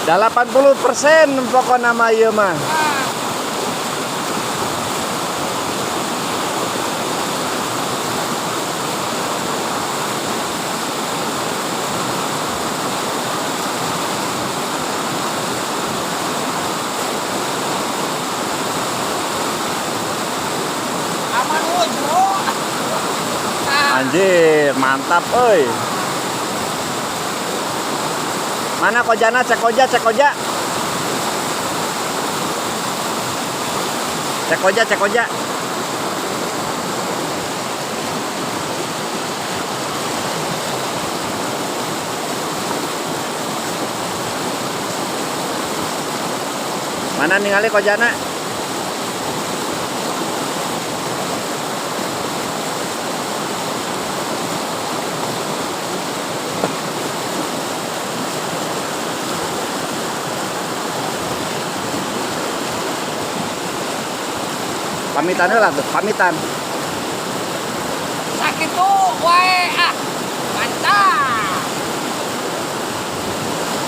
Dah 80% pokok nama ieu mah. Aman bro. Anjir, mantap euy. Mana kojana? Cek koja, cek koja. Cek koja, cek koja. Mana ningali kojana? Pamitan lah tuh, pamitan. Sakit tuh, wae ah.